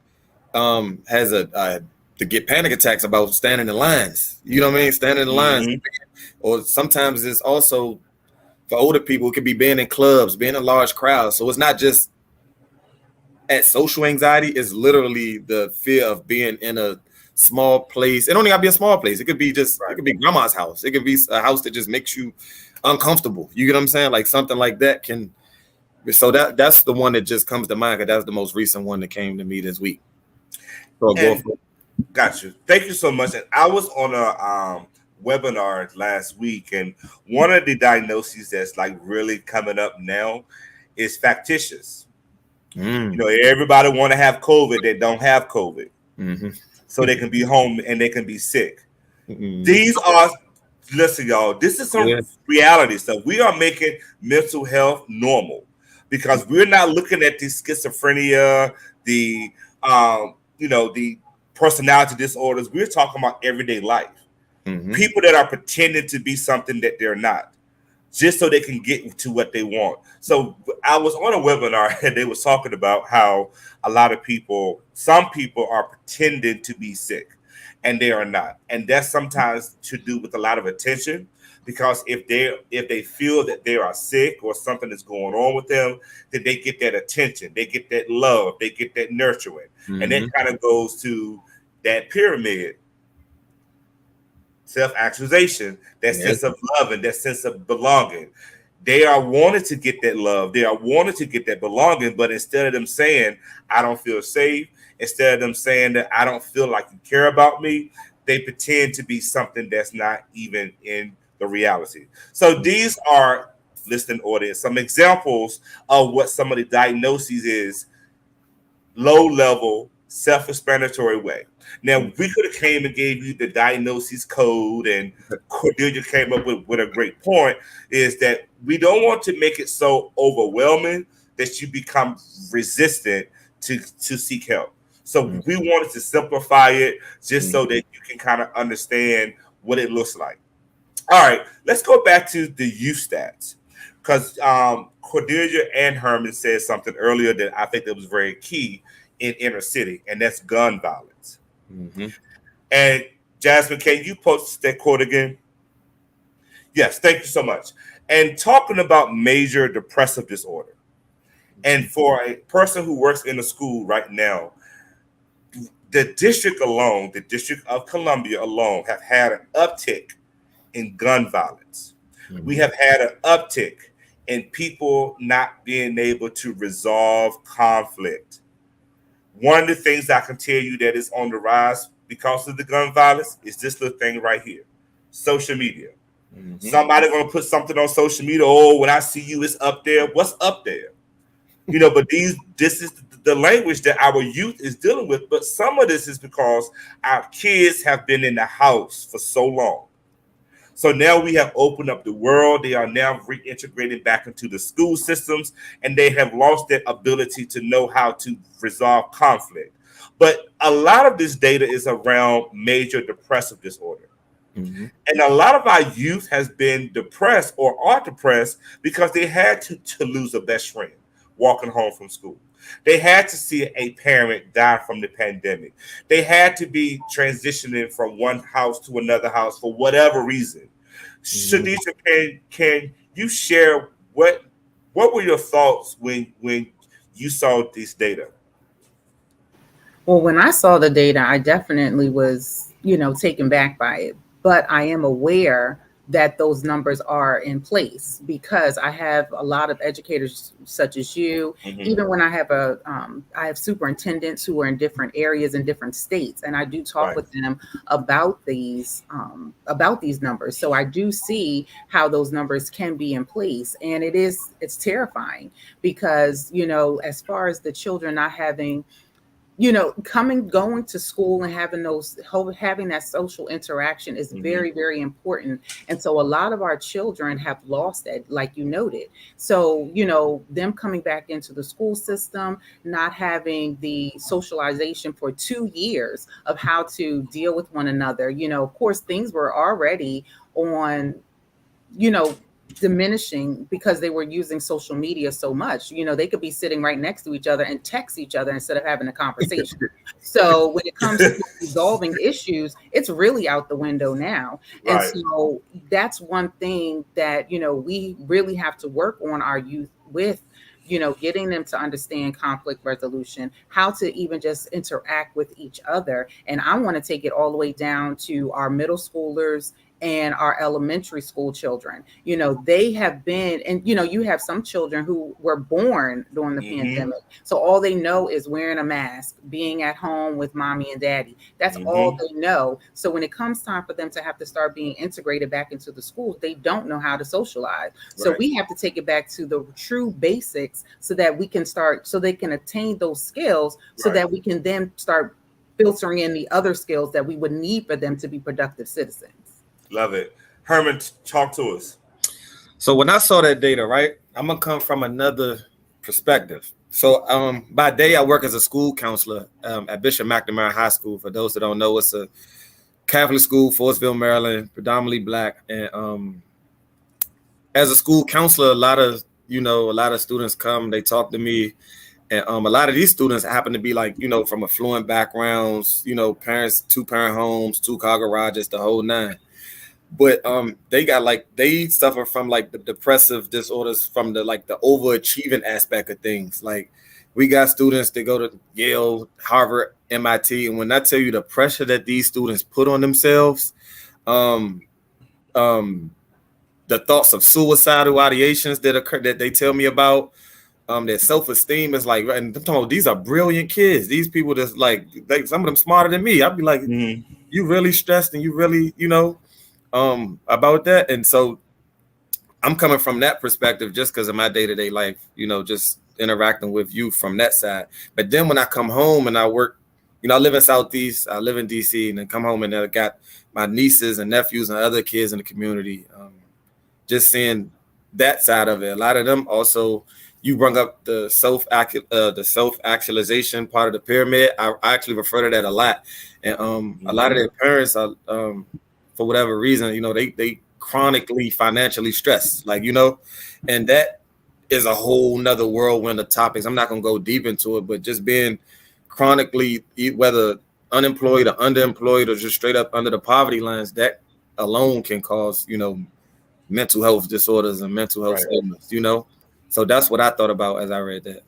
has to get panic attacks about standing in lines. You know what I mean? Standing in the lines. Or sometimes it's also for older people, it could be being in clubs, being in large crowds. So it's not just at social anxiety, is literally the fear of being in a small place. It don't gotta be a small place. It could be it could be grandma's house. It could be a house that just makes you uncomfortable. You get what I'm saying? Like something like that can. So that's the one that just comes to mind, because that's the most recent one that came to me this week. So got you. Thank you so much. And I was on a webinar last week, and one of the diagnoses that's like really coming up now is factitious. Everybody want to have COVID. They don't have COVID, so they can be home and they can be sick. These are, listen, y'all. This is some reality stuff. We are making mental health normal, because we're not looking at the schizophrenia, the personality disorders. We're talking about everyday life. People that are pretending to be something that they're not, just so they can get to what they want. So I was on a webinar and they was talking about how a lot of people, some people are pretending to be sick and they are not. And that's sometimes to do with a lot of attention, because if they feel that they are sick or something is going on with them, then they get that attention, they get that love, they get that nurturing. And that kind of goes to that pyramid. Self-actualization, that sense of love and that sense of belonging. They are wanting to get that love. They are wanting to get that belonging, but instead of them saying, I don't feel safe, instead of them saying that I don't feel like you care about me, they pretend to be something that's not even in the reality. So these are, listening audience, some examples of what some of the diagnoses is. Low level, self-explanatory way. Now, we could have came and gave you the diagnosis code, and Cordelia came up with a great point, is that we don't want to make it so overwhelming that you become resistant to seek help. So we wanted to simplify it just so that you can kind of understand what it looks like. All right, let's go back to the youth stats, because Cordelia and Herman said something earlier that I think that was very key in inner city, and that's gun violence. And Jasmine, can you post that quote again? Yes, thank you so much. And talking about major depressive disorder, and for a person who works in a school right now, the district alone, the District of Columbia alone, have had an uptick in gun violence. We have had an uptick in people not being able to resolve conflict. One of the things I can tell you that is on the rise because of the gun violence is this little thing right here, social media. Somebody gonna put something on social media. Oh, when I see you, it's up there. What's up there? You know, but this is the language that our youth is dealing with. But some of this is because our kids have been in the house for so long. So now we have opened up the world. They are now reintegrated back into the school systems, and they have lost their ability to know how to resolve conflict. But a lot of this data is around major depressive disorder. And a lot of our youth has been depressed or are depressed because they had to lose a best friend walking home from school. They had to see a parent die from the pandemic. They had to be transitioning from one house to another house for whatever reason. Shadisha, can you share what were your thoughts when you saw this data? Well, when I saw the data, I definitely was, taken back by it. But I am aware that those numbers are in place because I have a lot of educators such as you. Even when I have I have superintendents who are in different areas in different states, and I do talk with them about these numbers. So I do see how those numbers can be in place, and it's terrifying because as far as the children not having, going to school and having that social interaction is very, very important. And so a lot of our children have lost that, like you noted. So, them coming back into the school system, not having the socialization for 2 years of how to deal with one another. Of course, things were already on, diminishing because they were using social media so much. They could be sitting right next to each other and text each other instead of having a conversation. So when it comes to resolving issues, it's really out the window now. And so that's one thing that, we really have to work on our youth with, getting them to understand conflict resolution, how to even just interact with each other. And I want to take it all the way down to our middle schoolers and our elementary school children. They have been, and you have some children who were born during the pandemic. So all they know is wearing a mask, being at home with mommy and daddy. That's all they know. So when it comes time for them to have to start being integrated back into the schools, they don't know how to socialize. So we have to take it back to the true basics so that we can start, so they can attain those skills so that we can then start filtering in the other skills that we would need for them to be productive citizens. Love it. Herman, talk to us. So when I saw that data, right, I'm going to come from another perspective. So by day, I work as a school counselor at Bishop McNamara High School. For those that don't know, it's a Catholic school, Forestville, Maryland, predominantly Black. And as a school counselor, a lot of students come, they talk to me. And a lot of these students happen to be like, from affluent backgrounds, parents, 2-parent homes, 2-car garages, the whole nine. But they suffer from like the depressive disorders from the overachieving aspect of things. Like we got students that go to Yale, Harvard, MIT, and when I tell you the pressure that these students put on themselves, the thoughts of suicidal ideations that occur that they tell me about, their self-esteem is like, and I'm talking about these are brilliant kids. These people that's like, some of them smarter than me. I'd be like, you really stressed and you really, about that. And so I'm coming from that perspective just because of my day-to-day life, just interacting with youth from that side. But then when I come home and I work, I live in Southeast, I live in DC, and then come home and I got my nieces and nephews and other kids in the community. Just seeing that side of it. A lot of them also, you bring up the self-actualization part of the pyramid. I actually refer to that a lot. And a lot of their parents are, for whatever reason, they chronically financially stressed, and that is a whole nother whirlwind of topics. I'm not going to go deep into it, but just being chronically, whether unemployed or underemployed or just straight up under the poverty lines, that alone can cause, mental health disorders and mental health illness, So that's what I thought about as I read that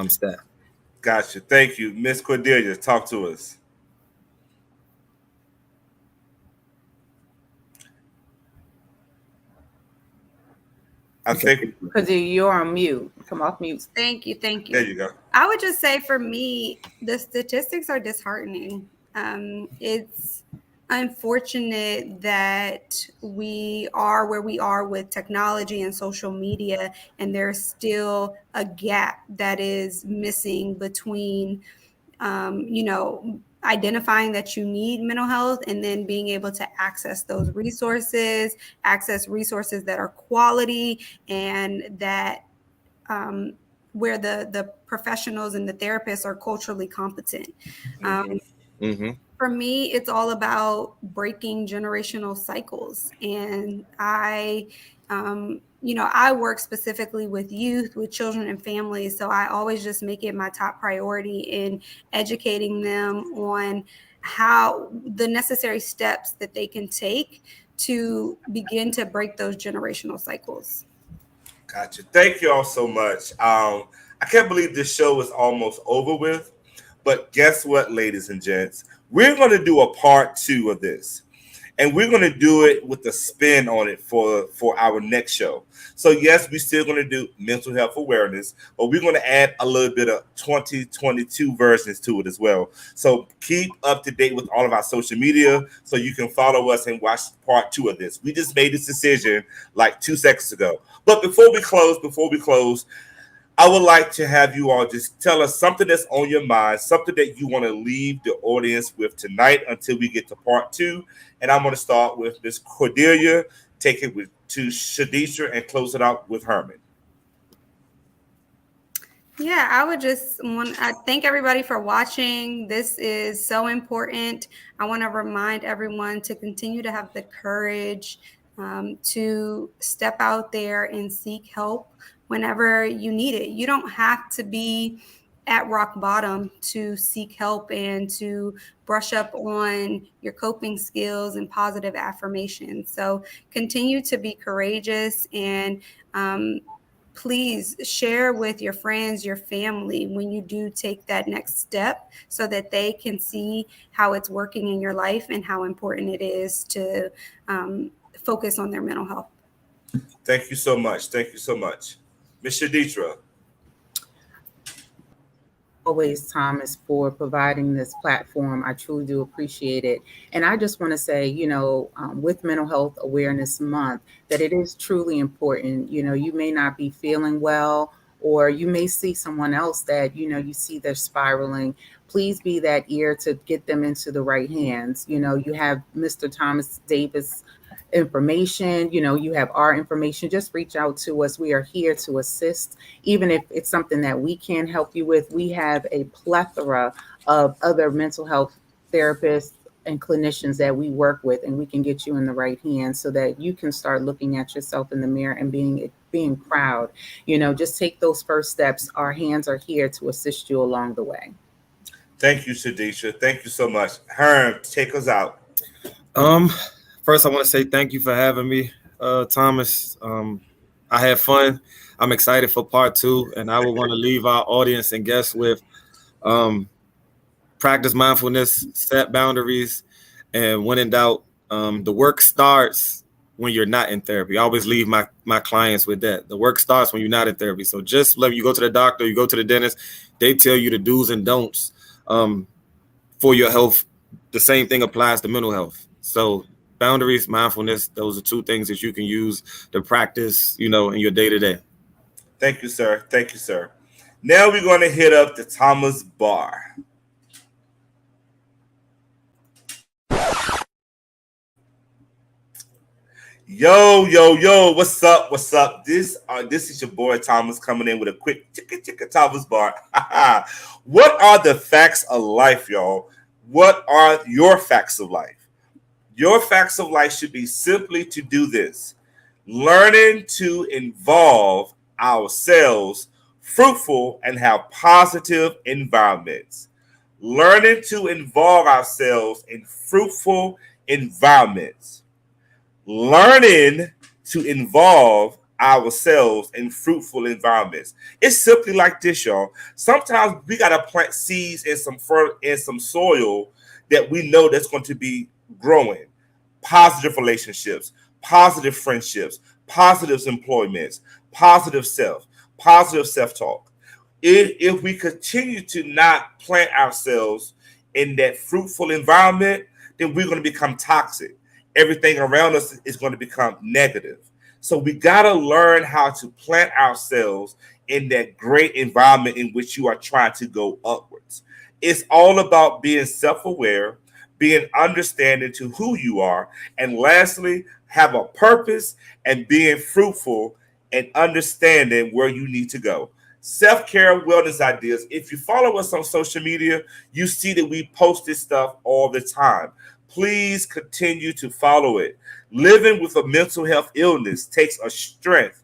stat. Gotcha. Thank you. Miss Cordelia, talk to us. I think because you're on mute. Come off mute. Thank you. There you go. I would just say for me, the statistics are disheartening. It's unfortunate that we are where we are with technology and social media, and there's still a gap that is missing between, identifying that you need mental health and then being able to access those resources, access resources that are quality and that where the professionals and the therapists are culturally competent. For me, it's all about breaking generational cycles. And I work specifically with youth, with children and families. So I always just make it my top priority in educating them on how the necessary steps that they can take to begin to break those generational cycles. Gotcha. Thank you all so much. I can't believe this show is almost over with, but guess what, ladies and gents? We're going to do a part 2 of this, and we're going to do it with a spin on it for our next show. So yes, we're still going to do mental health awareness, but we're going to add a little bit of 2022 versions to it as well. So keep up to date with all of our social media so you can follow us and watch part 2 of this. We just made this decision like 2 seconds ago. But before we close, I would like to have you all just tell us something that's on your mind, something that you want to leave the audience with tonight until we get to part 2. And I'm going to start with Ms. Cordelia, take it to Shadisha, and close it out with Herman. Yeah, I would I thank everybody for watching. This is so important. I want to remind everyone to continue to have the courage to step out there and seek help whenever you need it. You don't have to be at rock bottom to seek help and to brush up on your coping skills and positive affirmations. So continue to be courageous, and please share with your friends, your family, when you do take that next step so that they can see how it's working in your life and how important it is to focus on their mental health. Thank you so much. Thank you so much. Ms. Shaditra. Always, Thomas, for providing this platform. I truly do appreciate it. And I just want to say, with Mental Health Awareness Month, that it is truly important. You may not be feeling well, or you may see someone else that, you see they're spiraling. Please be that ear to get them into the right hands. You have Mr. Thomas Davis information, you have our information. Just reach out to us. We are here to assist. Even if it's something that we can't help you with, we have a plethora of other mental health therapists, and clinicians that we work with, and we can get you in the right hands so that you can start looking at yourself in the mirror and being proud. Just take those first steps. Our hands are here to assist you along the way. Thank you, Shadisha. Thank you so much. Herm, take us out. First, I want to say thank you for having me, Thomas. I had fun. I'm excited for part 2, and I would want to leave our audience and guests with practice mindfulness, set boundaries, and when in doubt, the work starts when you're not in therapy. I always leave my clients with that. The work starts when you're not in therapy. So just like you go to the doctor, you go to the dentist, they tell you the do's and don'ts for your health. The same thing applies to mental health. So boundaries, mindfulness, those are 2 things that you can use to practice, in your day-to-day. Thank you, sir. Thank you, sir. Now we're going to hit up the Thomas Bar. Yo, what's up? This is your boy Thomas coming in with a quick chicka Thomas Bar. What are the facts of life, y'all? What are your facts of life? Your facts of life should be simply to do this: learning to involve ourselves fruitful and have positive environments. Learning to involve ourselves in fruitful environments. Learning to involve ourselves in fruitful environments. It's simply like this, y'all. Sometimes we gotta plant seeds in some soil that we know that's going to be growing. Positive relationships, positive friendships, positive employments, positive self-talk. If we continue to not plant ourselves in that fruitful environment, then we're going to become toxic. Everything around us is going to become negative. So we got to learn how to plant ourselves in that great environment in which you are trying to go upwards. It's all about being self-aware, being understanding to who you are, and lastly, have a purpose and being fruitful and understanding where you need to go. Self-care, wellness ideas. If you follow us on social media, you see that we post this stuff all the time. Please continue to follow it. Living with a mental health illness takes a strength,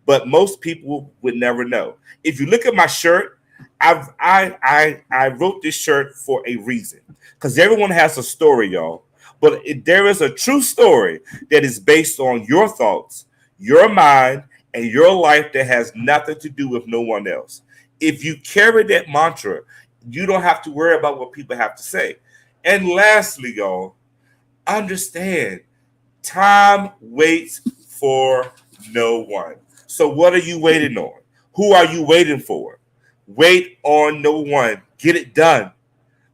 but most people would never know. If you look at my shirt, I wrote this shirt for a reason, because everyone has a story, y'all. But there is a true story that is based on your thoughts, your mind, and your life that has nothing to do with no one else. If you carry that mantra, you don't have to worry about what people have to say. And lastly, y'all, understand time waits for no one. So what are you waiting on? Who are you waiting for? Wait on no one. Get it done.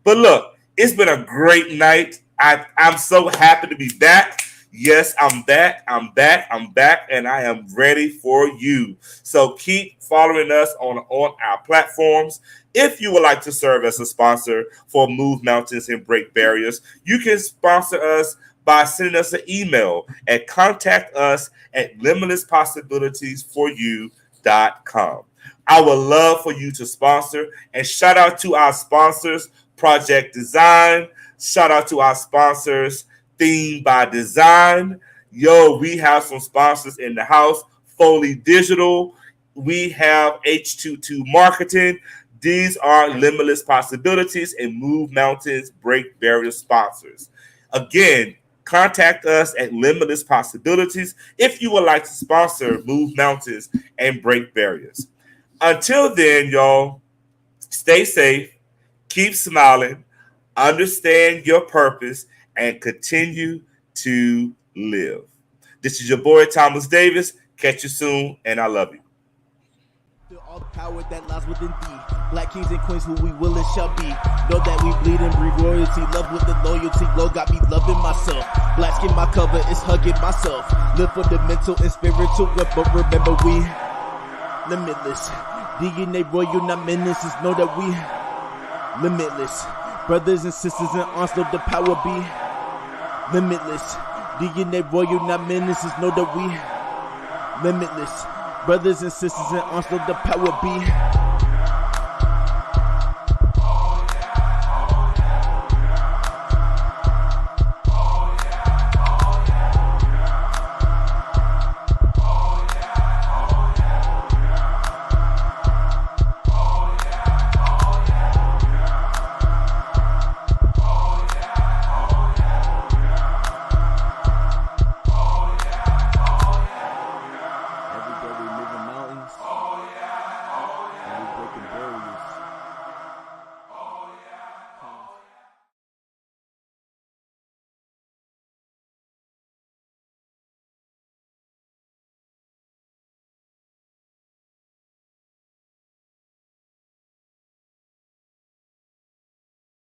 But look, it's been a great night. I'm so happy to be back. Yes, I'm back, and I am ready for you. So keep following us on our platforms. If you would like to serve as a sponsor for Move Mountains and Break Barriers, you can sponsor us by sending us an email at contact@limitlesspossibilitiesforyou.com. I would love for you to sponsor, and shout out to our sponsors, Project Design. Shout out to our sponsors, Theme by Design. Yo, we have some sponsors in the house. Foley Digital. We have H22 Marketing. These are Limitless Possibilities and Move Mountains Break Barriers sponsors. Again, contact us at Limitless Possibilities if you would like to sponsor Move Mountains and Break Barriers. Until then, y'all, stay safe, keep smiling, understand your purpose, and continue to live. This is your boy, Thomas Davis. Catch you soon, and I love you. All the power that lies within thee. Black kings and queens who we will and shall be. Know that we bleed and breathe royalty. Love with the loyalty. Glow got me loving myself. Black skin my cover is hugging myself. Live for the mental and spiritual. But remember we limitless. DNA royal, not menaces. Know that we limitless. Brothers and sisters in arms, know the power be limitless. DNA royal, not menaces. Know that we limitless. Brothers and sisters in arms, know the power be